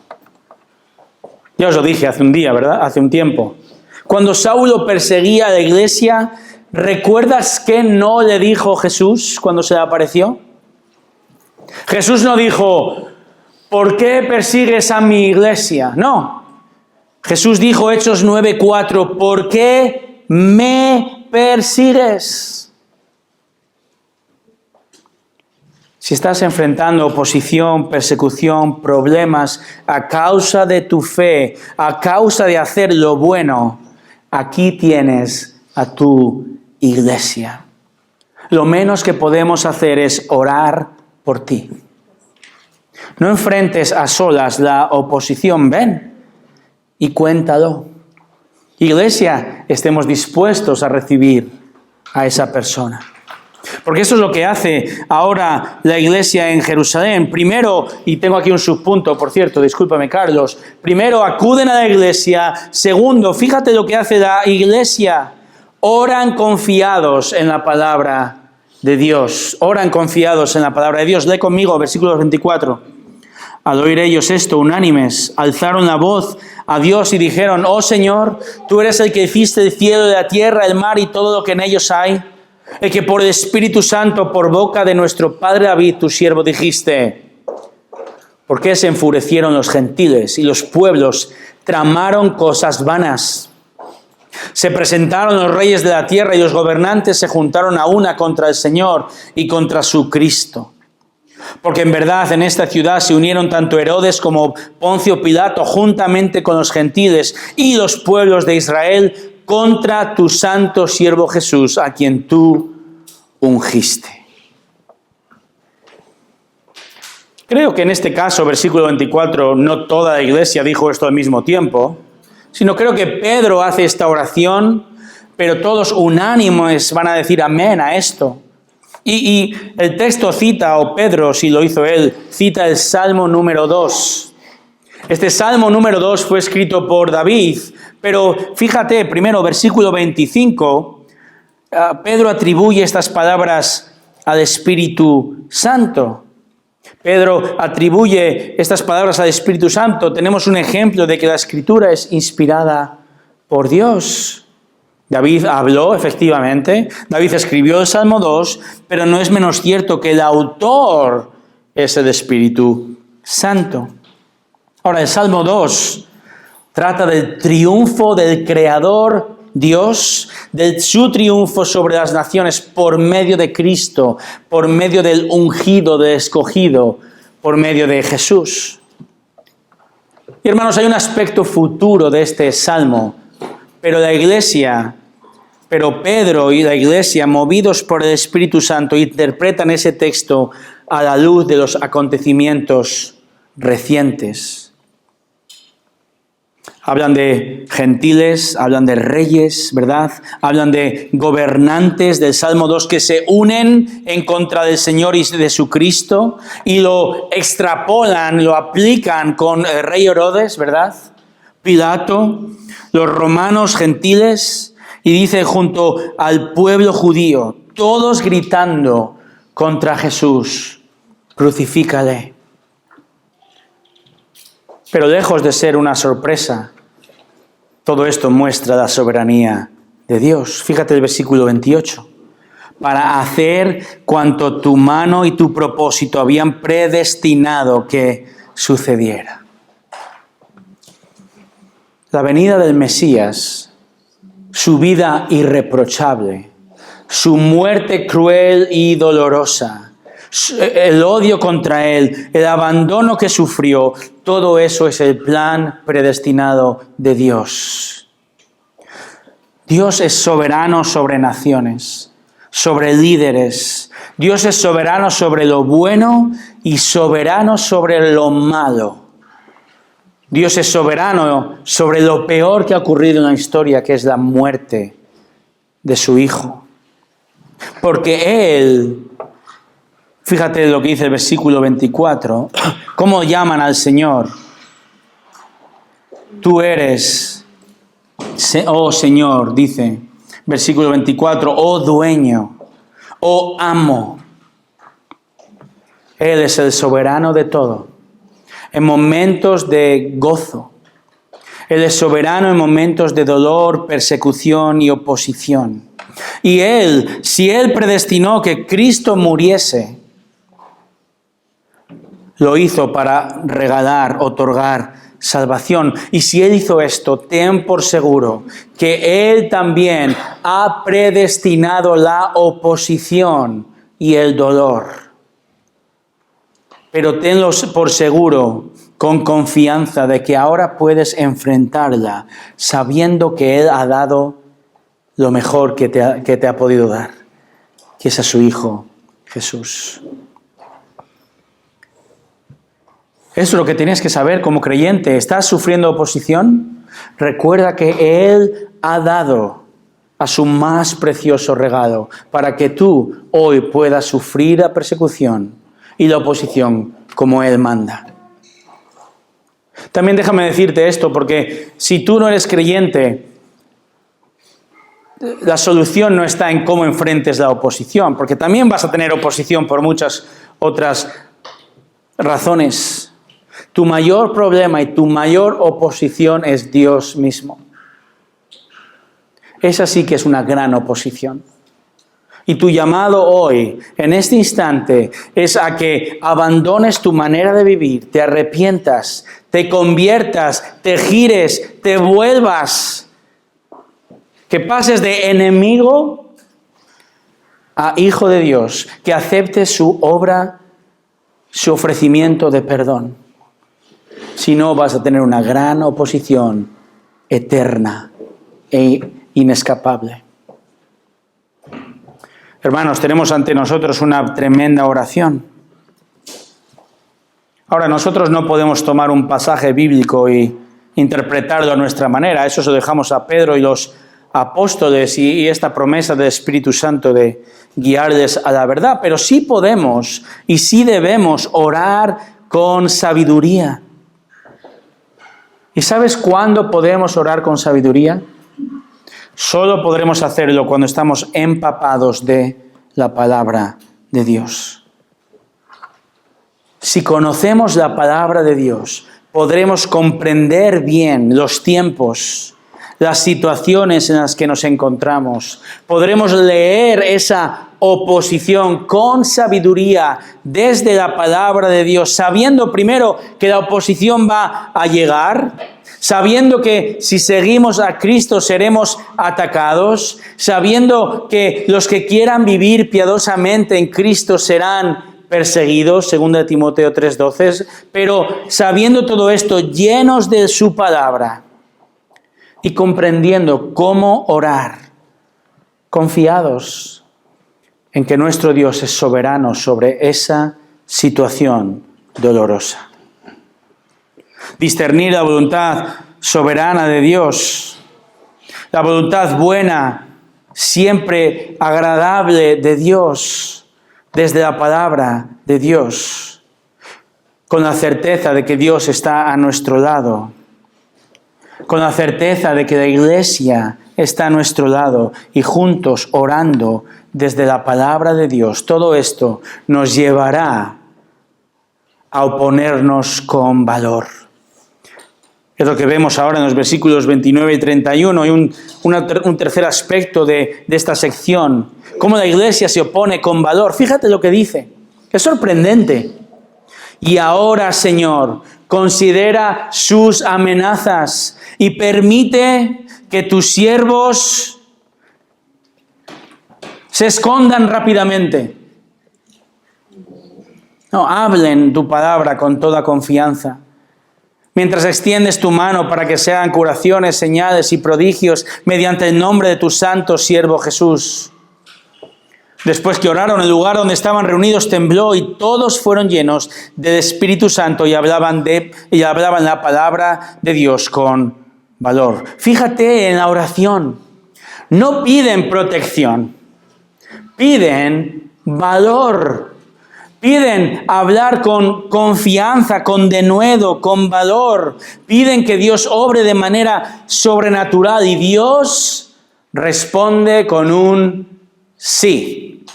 ya os lo dije hace un día, ¿verdad? Hace un tiempo. Cuando Saulo perseguía a la iglesia, ¿recuerdas qué no le dijo Jesús cuando se le apareció? Jesús no dijo, ¿por qué persigues a mi iglesia? No. Jesús dijo, Hechos 9:4, ¿por qué me persigues? Si estás enfrentando oposición, persecución, problemas a causa de tu fe, a causa de hacer lo bueno, aquí tienes a tu iglesia. Lo menos que podemos hacer es orar por ti. No enfrentes a solas la oposición, ven y cuéntalo. Iglesia, estemos dispuestos a recibir a esa persona. Porque eso es lo que hace ahora la iglesia en Jerusalén. Primero, y tengo aquí un subpunto, por cierto, discúlpame Carlos. Primero, acuden a la iglesia. Segundo, fíjate lo que hace la iglesia. Oran confiados en la palabra de Dios. Oran confiados en la palabra de Dios. Lee conmigo, versículo 24. Al oír ellos esto, unánimes, alzaron la voz a Dios y dijeron, oh Señor, tú eres el que hiciste el cielo y la tierra, el mar y todo lo que en ellos hay. El que por el Espíritu Santo, por boca de nuestro padre David, tu siervo, dijiste, ¿por qué se enfurecieron los gentiles y los pueblos tramaron cosas vanas? Se presentaron los reyes de la tierra y los gobernantes se juntaron a una contra el Señor y contra su Cristo. Porque en verdad en esta ciudad se unieron tanto Herodes como Poncio Pilato juntamente con los gentiles y los pueblos de Israel contra tu santo siervo Jesús, a quien tú ungiste. Creo que en este caso, versículo 24, no toda la iglesia dijo esto al mismo tiempo, sino creo que Pedro hace esta oración, pero todos unánimes van a decir amén a esto. Y el texto cita, o Pedro, si lo hizo él, cita el Salmo número 2. Este Salmo número 2 fue escrito por David, pero fíjate, primero, versículo 25, Pedro atribuye estas palabras al Espíritu Santo. Pedro atribuye estas palabras al Espíritu Santo. Tenemos un ejemplo de que la Escritura es inspirada por Dios. David habló, efectivamente, David escribió el Salmo 2, pero no es menos cierto que el autor es el Espíritu Santo. Ahora, el Salmo 2 trata del triunfo del Creador Dios, de su triunfo sobre las naciones por medio de Cristo, por medio del ungido, del escogido, por medio de Jesús. Y hermanos, hay un aspecto futuro de este Salmo, pero Pedro y la iglesia, movidos por el Espíritu Santo, interpretan ese texto a la luz de los acontecimientos recientes. Hablan de gentiles, hablan de reyes, ¿verdad? Hablan de gobernantes del Salmo 2 que se unen en contra del Señor y de su Cristo y lo extrapolan, lo aplican con el rey Herodes, ¿verdad? Pilato, los romanos gentiles, y dice junto al pueblo judío, todos gritando contra Jesús, crucifícale. Pero lejos de ser una sorpresa, todo esto muestra la soberanía de Dios. Fíjate el versículo 28. Para hacer cuanto tu mano y tu propósito habían predestinado que sucediera. La venida del Mesías, su vida irreprochable, su muerte cruel y dolorosa, el odio contra él, el abandono que sufrió, todo eso es el plan predestinado de Dios. Dios es soberano sobre naciones, sobre líderes. Dios es soberano sobre lo bueno y soberano sobre lo malo. Dios es soberano sobre lo peor que ha ocurrido en la historia, que es la muerte de su Hijo. Porque Él, fíjate lo que dice el versículo 24, cómo llaman al Señor. Tú eres, oh Señor, dice, versículo 24, oh dueño, oh amo. Él es el soberano de todo. En momentos de gozo. Él es soberano en momentos de dolor, persecución y oposición. Y Él, si Él predestinó que Cristo muriese, lo hizo para regalar, otorgar salvación. Y si Él hizo esto, ten por seguro que Él también ha predestinado la oposición y el dolor. Pero tenlo por seguro, con confianza, de que ahora puedes enfrentarla, sabiendo que Él ha dado lo mejor que te ha podido dar, que es a su Hijo Jesús. Eso es lo que tienes que saber como creyente. ¿Estás sufriendo oposición? Recuerda que Él ha dado a su más precioso regalo para que tú hoy puedas sufrir la persecución y la oposición como Él manda. También déjame decirte esto, porque si tú no eres creyente, la solución no está en cómo enfrentes la oposición, porque también vas a tener oposición por muchas otras razones. Tu mayor problema y tu mayor oposición es Dios mismo. Esa sí que es una gran oposición. Y tu llamado hoy, en este instante, es a que abandones tu manera de vivir, te arrepientas, te conviertas, te gires, te vuelvas, que pases de enemigo a hijo de Dios, que aceptes su obra, su ofrecimiento de perdón. Si no, vas a tener una gran oposición eterna e inescapable. Hermanos, tenemos ante nosotros una tremenda oración. Ahora, nosotros no podemos tomar un pasaje bíblico y interpretarlo a nuestra manera. Eso se lo dejamos a Pedro y los apóstoles y esta promesa del Espíritu Santo de guiarles a la verdad. Pero sí podemos y sí debemos orar con sabiduría. ¿Y sabes cuándo podemos orar con sabiduría? Solo podremos hacerlo cuando estamos empapados de la palabra de Dios. Si conocemos la palabra de Dios, podremos comprender bien los tiempos, las situaciones en las que nos encontramos. Podremos leer esa oposición con sabiduría desde la palabra de Dios, sabiendo primero que la oposición va a llegar, sabiendo que si seguimos a Cristo seremos atacados, sabiendo que los que quieran vivir piadosamente en Cristo serán perseguidos, 2 Timoteo 3:12, pero sabiendo todo esto, llenos de su palabra y comprendiendo cómo orar, confiados en que nuestro Dios es soberano sobre esa situación dolorosa. Discernir la voluntad soberana de Dios, la voluntad buena, siempre agradable de Dios, desde la palabra de Dios, con la certeza de que Dios está a nuestro lado, con la certeza de que la iglesia está a nuestro lado y juntos orando desde la palabra de Dios. Todo esto nos llevará a oponernos con valor. Es lo que vemos ahora en los versículos 29 y 31 y un tercer aspecto de esta sección. Cómo la iglesia se opone con valor. Fíjate lo que dice. Es sorprendente. Y ahora, Señor, considera sus amenazas y permite que tus siervos se escondan rápidamente. No, hablen tu palabra con toda confianza. Mientras extiendes tu mano para que se hagan curaciones, señales y prodigios mediante el nombre de tu santo siervo Jesús. Después que oraron, el lugar donde estaban reunidos tembló y todos fueron llenos del Espíritu Santo y hablaban la palabra de Dios con valor. Fíjate en la oración. No piden protección, piden valor. Piden hablar con confianza, con denuedo, con valor. Piden que Dios obre de manera sobrenatural y Dios responde con un sí.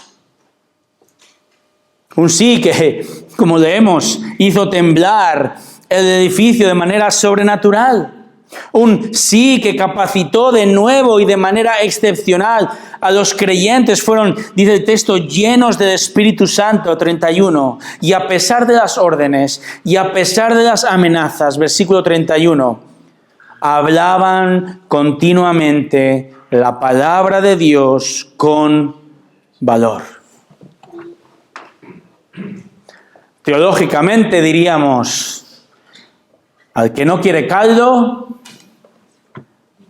Un sí que, como leemos, hizo temblar el edificio de manera sobrenatural. Un sí que capacitó de nuevo y de manera excepcional a los creyentes. Fueron, dice el texto, llenos del Espíritu Santo, 31. Y a pesar de las órdenes y a pesar de las amenazas, versículo 31, hablaban continuamente la palabra de Dios con valor. Teológicamente diríamos, al que no quiere caldo,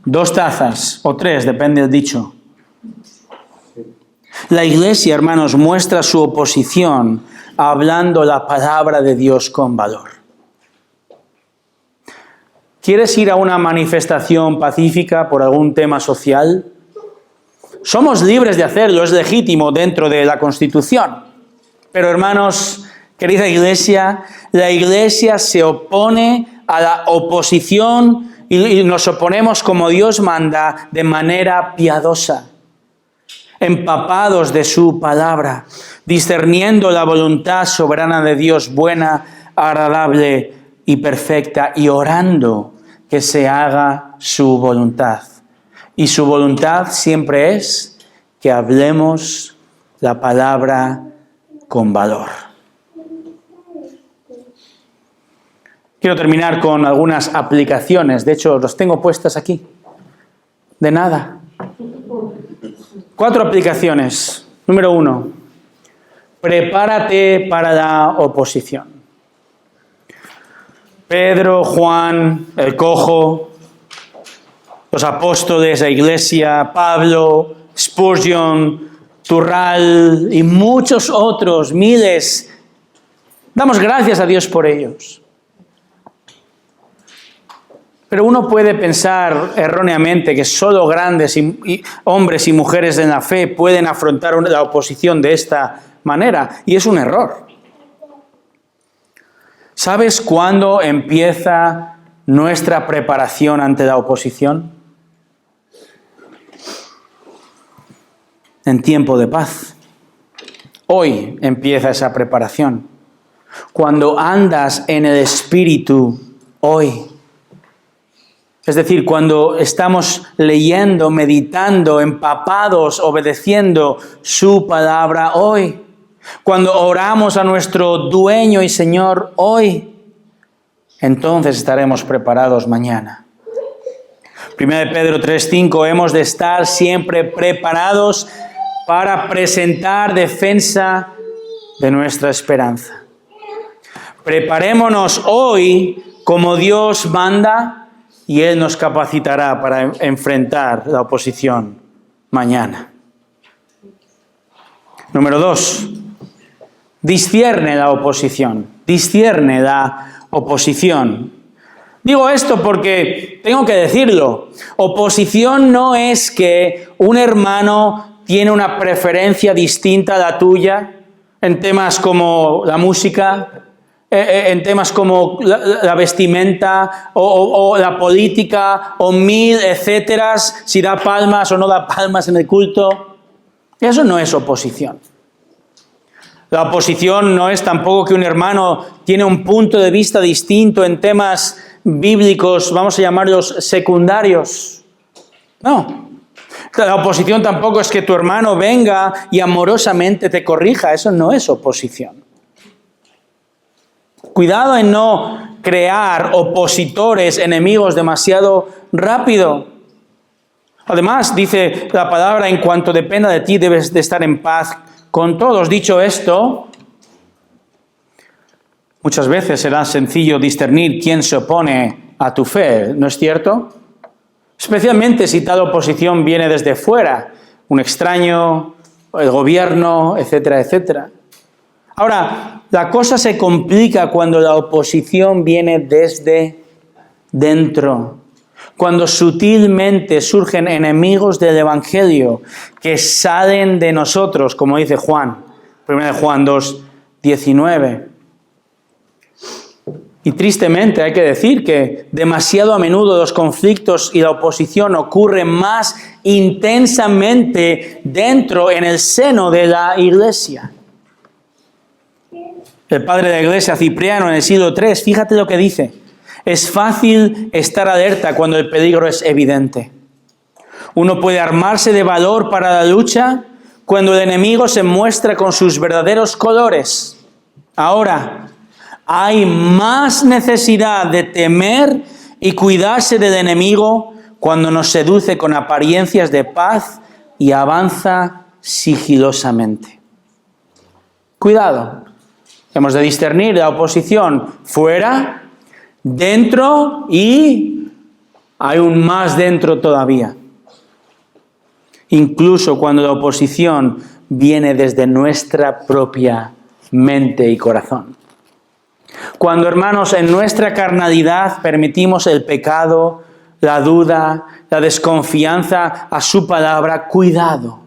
2 tazas o 3, depende del dicho. La iglesia, hermanos, muestra su oposición hablando la palabra de Dios con valor. ¿Quieres ir a una manifestación pacífica por algún tema social? Somos libres de hacerlo, es legítimo dentro de la Constitución. Pero, hermanos, querida iglesia, la iglesia se opone a la oposición y nos oponemos como Dios manda, de manera piadosa, empapados de su palabra, discerniendo la voluntad soberana de Dios, buena, agradable y perfecta, y orando que se haga su voluntad. Y su voluntad siempre es que hablemos la palabra con valor. Quiero terminar con algunas aplicaciones. De hecho, los tengo puestas aquí. De nada. 4 aplicaciones. Número 1. Prepárate para la oposición. Pedro, Juan, el cojo, los apóstoles, la iglesia, Pablo, Spurgeon, Turral y muchos otros, miles. Damos gracias a Dios por ellos. Pero uno puede pensar erróneamente que solo grandes hombres y mujeres de la fe pueden afrontar la oposición de esta manera, y es un error. ¿Sabes cuándo empieza nuestra preparación ante la oposición? En tiempo de paz. Hoy empieza esa preparación. Cuando andas en el Espíritu, hoy. Es decir, cuando estamos leyendo, meditando, empapados, obedeciendo su palabra hoy. Cuando oramos a nuestro dueño y Señor hoy, entonces estaremos preparados mañana. 1 Pedro 3:5, hemos de estar siempre preparados para presentar defensa de nuestra esperanza. Preparémonos hoy como Dios manda y Él nos capacitará para enfrentar la oposición mañana. Número 2. Discierne la oposición. Discierne la oposición. Digo esto porque tengo que decirlo. Oposición no es que un hermano tiene una preferencia distinta a la tuya en temas como la música, en temas como la vestimenta o la política o etcétera, si da palmas o no da palmas en el culto. Eso no es oposición. La oposición no es tampoco que un hermano tiene un punto de vista distinto en temas bíblicos, vamos a llamarlos secundarios. No. La oposición tampoco es que tu hermano venga y amorosamente te corrija. Eso no es oposición. Cuidado en no crear opositores, enemigos demasiado rápido. Además, dice la palabra, en cuanto dependa de ti, debes de estar en paz con todos. Dicho esto, muchas veces será sencillo discernir quién se opone a tu fe, ¿no es cierto? Especialmente si tal oposición viene desde fuera, un extraño, el gobierno, etcétera, etcétera. Ahora, la cosa se complica cuando la oposición viene desde dentro. Cuando sutilmente surgen enemigos del Evangelio que salen de nosotros, como dice Juan, 1 Juan 2:19. Y tristemente hay que decir que demasiado a menudo los conflictos y la oposición ocurren más intensamente dentro, en el seno de la iglesia. El padre de la iglesia, Cipriano, en el siglo III, fíjate lo que dice. Es fácil estar alerta cuando el peligro es evidente. Uno puede armarse de valor para la lucha cuando el enemigo se muestra con sus verdaderos colores. Ahora, hay más necesidad de temer y cuidarse del enemigo cuando nos seduce con apariencias de paz y avanza sigilosamente. Cuidado. Hemos de discernir la oposición fuera, dentro y hay un más dentro todavía. Incluso cuando la oposición viene desde nuestra propia mente y corazón. Cuando, hermanos, en nuestra carnalidad permitimos el pecado, la duda, la desconfianza a su palabra, cuidado.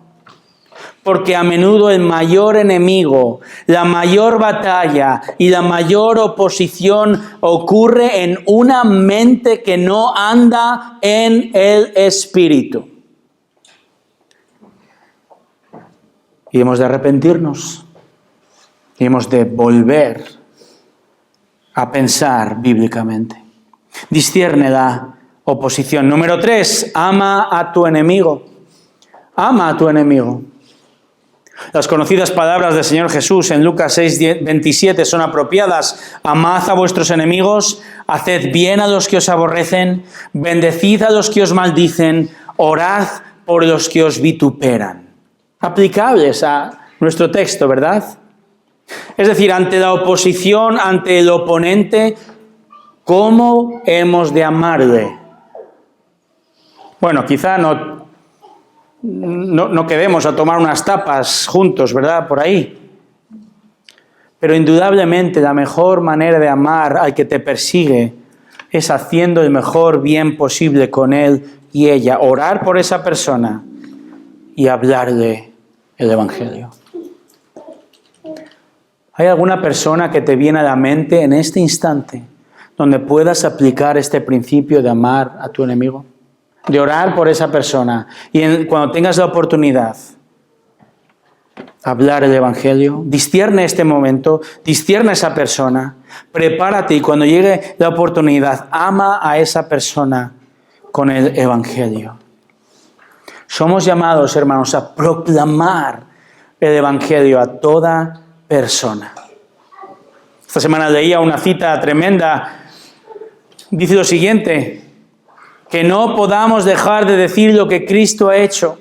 Porque a menudo el mayor enemigo, la mayor batalla y la mayor oposición ocurre en una mente que no anda en el Espíritu. Y hemos de arrepentirnos. Y hemos de volver a pensar bíblicamente. Discierne la oposición. Número 3, ama a tu enemigo. Ama a tu enemigo. Las conocidas palabras del Señor Jesús en Lucas 6:27 son apropiadas. Amad a vuestros enemigos, haced bien a los que os aborrecen, bendecid a los que os maldicen, orad por los que os vituperan. Aplicables a nuestro texto, ¿verdad? Es decir, ante la oposición, ante el oponente, ¿cómo hemos de amarle? Bueno, quizá no quedemos a tomar unas tapas juntos, ¿verdad? Por ahí. Pero indudablemente la mejor manera de amar al que te persigue es haciendo el mejor bien posible con él y ella. Orar por esa persona y hablarle el Evangelio. ¿Hay alguna persona que te viene a la mente en este instante donde puedas aplicar este principio de amar a tu enemigo? De orar por esa persona y cuando tengas la oportunidad, hablar el Evangelio. Discierne este momento, discierne a esa persona, prepárate y cuando llegue la oportunidad, ama a esa persona con el Evangelio. Somos llamados, hermanos, a proclamar el Evangelio a toda persona. Esta semana leía una cita tremenda. Dice lo siguiente: que no podamos dejar de decir lo que Cristo ha hecho.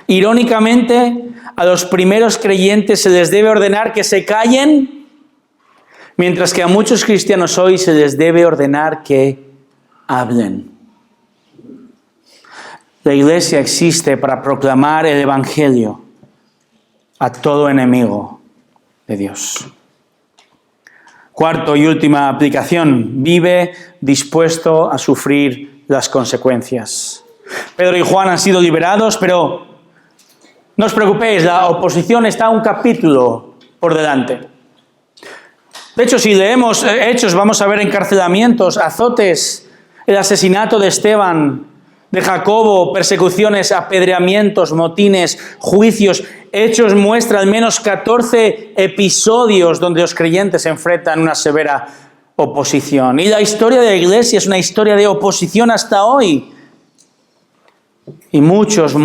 Irónicamente, a los primeros creyentes se les debe ordenar que se callen, mientras que a muchos cristianos hoy se les debe ordenar que hablen. La iglesia existe para proclamar el Evangelio a todo enemigo de Dios. Cuarto y última aplicación: vive dispuesto a sufrir las consecuencias. Pedro y Juan han sido liberados, pero no os preocupéis, la oposición está un capítulo por delante. De hecho, si leemos Hechos, vamos a ver encarcelamientos, azotes, el asesinato de Esteban, de Jacobo, persecuciones, apedreamientos, motines, juicios. Hechos muestra al menos 14 episodios donde los creyentes se enfrentan a una severa oposición. Y la historia de la iglesia es una historia de oposición hasta hoy. Y muchos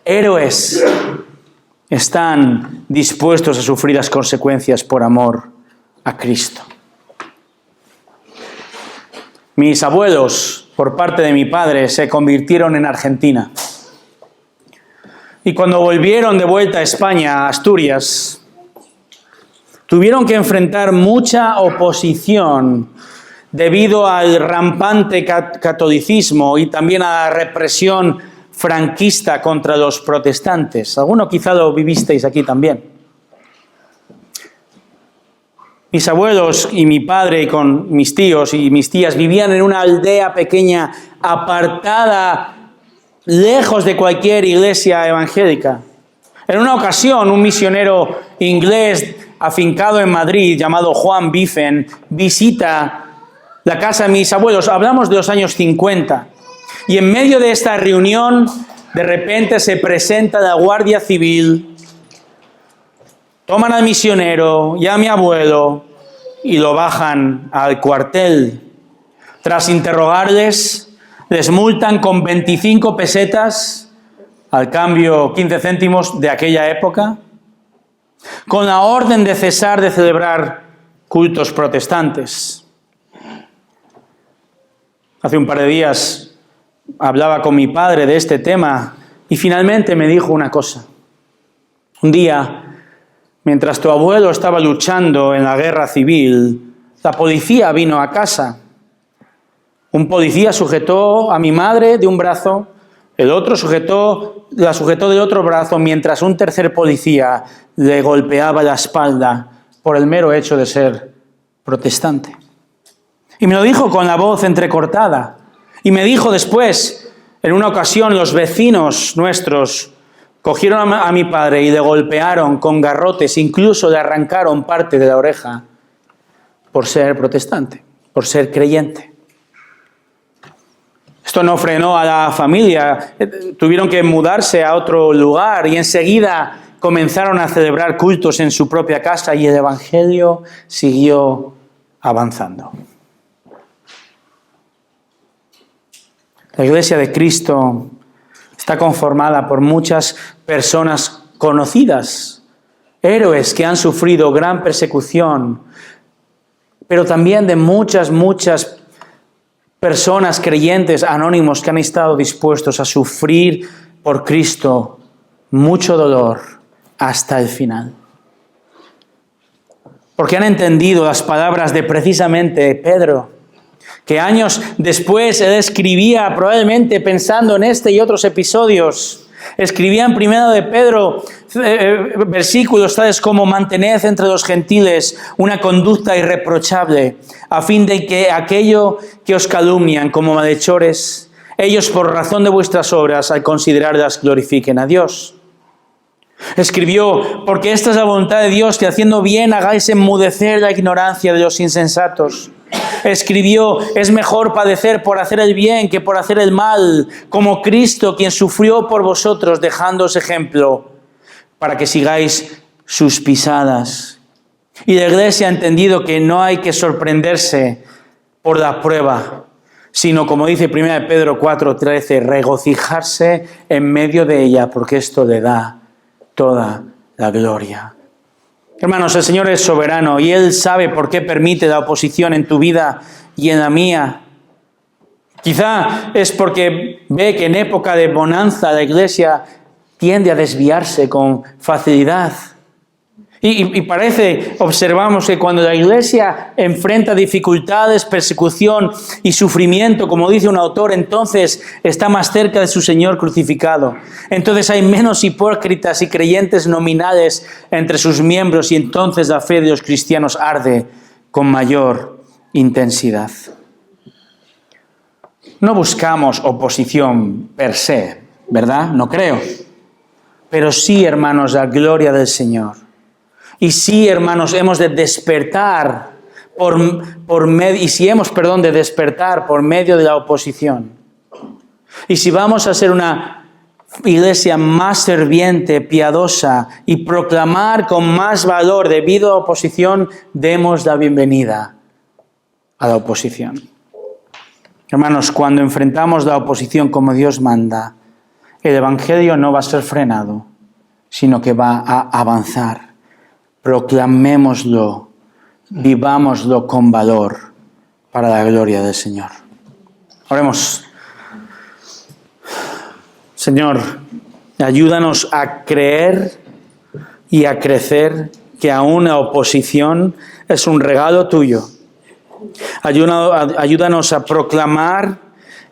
héroes están dispuestos a sufrir las consecuencias por amor a Cristo. Mis abuelos, por parte de mi padre, se convirtieron en Argentina. Y cuando volvieron de vuelta a España, a Asturias, tuvieron que enfrentar mucha oposición debido al rampante catolicismo y también a la represión franquista contra los protestantes. Alguno quizá lo vivisteis aquí también. Mis abuelos y mi padre, con mis tíos y mis tías, vivían en una aldea pequeña, apartada, lejos de cualquier iglesia evangélica. En una ocasión, un misionero inglés afincado en Madrid, llamado Juan Biffen, visita la casa de mis abuelos. Hablamos de los años 50. Y en medio de esta reunión, de repente se presenta la Guardia Civil, toman al misionero y a mi abuelo y lo bajan al cuartel. Tras interrogarles, les multan con 25 pesetas, al cambio 15 céntimos de aquella época, con la orden de cesar de celebrar cultos protestantes. Hace un par de días hablaba con mi padre de este tema y finalmente me dijo una cosa. Un día, mientras tu abuelo estaba luchando en la guerra civil, la policía vino a casa. Un policía sujetó a mi madre de un brazo, el otro la sujetó del otro brazo, mientras un tercer policía le golpeaba la espalda por el mero hecho de ser protestante. Y me lo dijo con la voz entrecortada. Y me dijo después, en una ocasión, los vecinos nuestros cogieron a mi padre y le golpearon con garrotes, incluso le arrancaron parte de la oreja por ser protestante, por ser creyente. Esto no frenó a la familia, tuvieron que mudarse a otro lugar y enseguida comenzaron a celebrar cultos en su propia casa y el Evangelio siguió avanzando. La Iglesia de Cristo está conformada por muchas personas conocidas, héroes que han sufrido gran persecución, pero también de muchas personas creyentes anónimos que han estado dispuestos a sufrir por Cristo mucho dolor hasta el final. Porque han entendido las palabras de precisamente Pedro, que años después él escribía, probablemente pensando en este y otros episodios. Escribía en 1 de Pedro versículos tales como: mantened entre los gentiles una conducta irreprochable, a fin de que aquello que os calumnian como malhechores, ellos por razón de vuestras obras al considerarlas glorifiquen a Dios. Escribió: porque esta es la voluntad de Dios, que haciendo bien hagáis enmudecer la ignorancia de los insensatos. Escribió: es mejor padecer por hacer el bien que por hacer el mal, como Cristo, quien sufrió por vosotros, dejándoos ejemplo, para que sigáis sus pisadas. Y la Iglesia ha entendido que no hay que sorprenderse por la prueba, sino, como dice 1 Pedro 4:13, regocijarse en medio de ella, porque esto le da toda la gloria. Hermanos, el Señor es soberano y Él sabe por qué permite la oposición en tu vida y en la mía. Quizá es porque ve que en época de bonanza la iglesia tiende a desviarse con facilidad. Y observamos que cuando la iglesia enfrenta dificultades, persecución y sufrimiento, como dice un autor, entonces está más cerca de su Señor crucificado. Entonces hay menos hipócritas y creyentes nominales entre sus miembros y entonces la fe de los cristianos arde con mayor intensidad. No buscamos oposición per se, ¿verdad? No creo. Pero sí, hermanos, la gloria del Señor. Y sí, hermanos, hemos de despertar de despertar por medio de la oposición. Y si vamos a ser una iglesia más ferviente, piadosa y proclamar con más valor debido a oposición, demos la bienvenida a la oposición. Hermanos, cuando enfrentamos la oposición como Dios manda, el Evangelio no va a ser frenado, sino que va a avanzar. Proclamémoslo, vivámoslo con valor para la gloria del Señor. Oremos. Señor, ayúdanos a creer y a crecer que aún la oposición es un regalo tuyo. Ayúdanos a proclamar,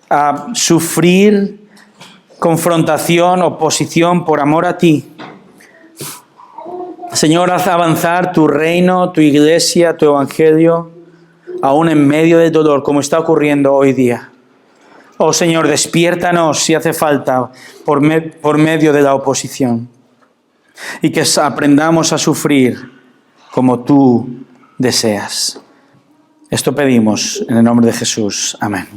a sufrir confrontación, oposición por amor a ti. Señor, haz avanzar tu reino, tu iglesia, tu evangelio, aún en medio del dolor, como está ocurriendo hoy día. Oh Señor, despiértanos si hace falta por medio de la oposición. Y que aprendamos a sufrir como tú deseas. Esto pedimos en el nombre de Jesús. Amén.